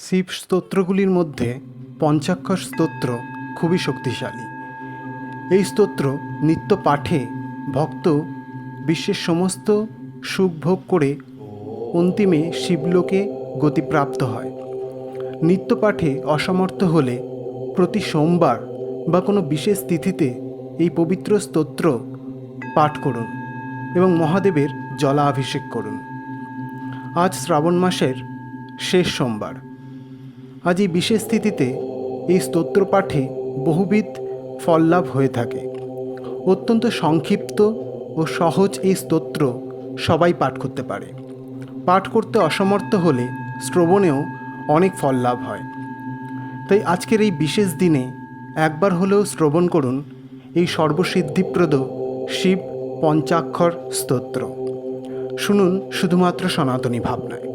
শিব স্তোত্রগুলির মধ্যে পঞ্চাক্ষর স্তোত্র খুবই শক্তিশালী। এই স্তোত্র নিত্য পাঠে ভক্ত বিশ্বের সমস্ত সুখ ভোগ করে অন্তিমে শিবলোকে গতিপ্রাপ্ত হয়। নিত্য পাঠে অসমর্থ হলে প্রতি সোমবার বা কোনো বিশেষ তিথিতে এই পবিত্র স্তোত্র পাঠ করুন এবং মহাদেবের জলাভিষেক করুন। আজ শ্রাবণ মাসের শেষ সোমবার। আজ এই বিশেষ তিথিতে এই স্তোত্র পাঠে বহুবিধ ফললাভ হয়ে থাকে। অত্যন্ত সংক্ষিপ্ত ও সহজ এই স্তোত্র সবাই পাঠ করতে পারে। পাঠ করতে অসমর্থ হলে শ্রবণেও অনেক ফল লাভ হয়। তাই আজকের এই বিশেষ দিনে একবার হলেও শ্রবণ করুন এই সর্বসিদ্ধিপ্রদ শিব পঞ্চাক্ষর স্তোত্র। শুনুন শুধুমাত্র সনাতনী ভাবনায়।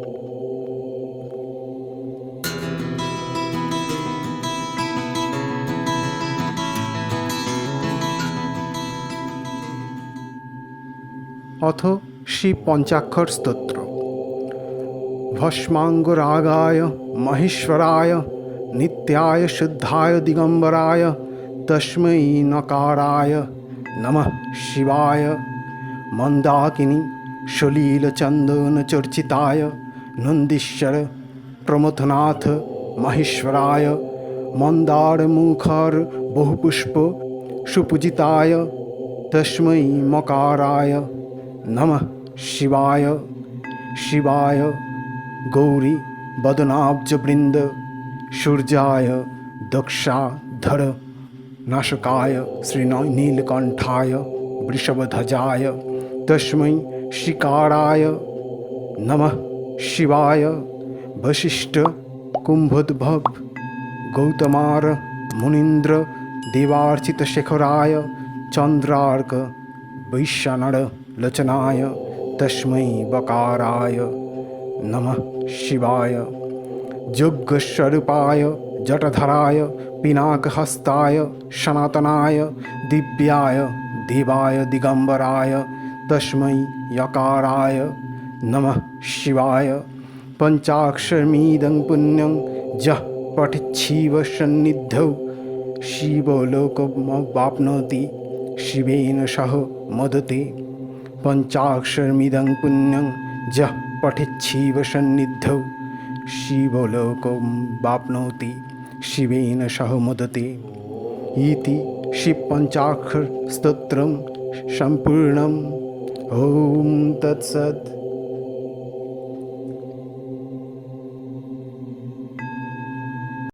অথ শিব পঞ্চাক্ষর স্তোত্র। ভস্মাঙ্গরাগায় মহেশ্বরায় নিত্যায় শুদ্ধায় দিগম্বরায় তস্मै নকারায় নমঃ শিবায়। মন্দাকিনী সলিলচন্দন চর্চিতায় নন্দীশ্বর প্রমথনাথ মহেশ্বরায় মন্দার মুখর বহুপুষ্প সুপূজিতায় তস্मै মকারায় নমঃ শিবায়। শিবায় গৌরী বদনাব্জবৃন্দ সূর্যায় দক্ষাধর নাশকায় শ্রীনীলকণ্ঠায় বৃষভধ্বজায় তস্मै শিকারায় নমঃ শিবায়। বশিষ্ঠ কুম্ভোদ্ভব গৌতমার মুনীন্দ্র দেবার্চিতশেখরায় চন্দ্রার্ক বৈশ্যানর লোচনায় তস্मै বকারায় নমঃ শিবায়। যজ্ঞস্বরূপায় জটধরায় পিনাকহস্তায় সনাতনায় দিব্যায় দেবায় দিগম্বরায় তস্मै यकाराय नमः शिवाय। पञ्चाक्षरमिदं पुण्यं यः पठिच्छिव सन्निधौ शिवलोकमवाप्नोति शिवेन सह मोदते। पञ्चाक्षरमिदं पुण्यं यः पठिच्छिव सन्निधौ शिवलोकमवाप्नोति शिवेन सह मोदते। इति शिवपञ्चाक्षर स्तोत्रं सम्पूर्णम्। ॐ तत्सत्।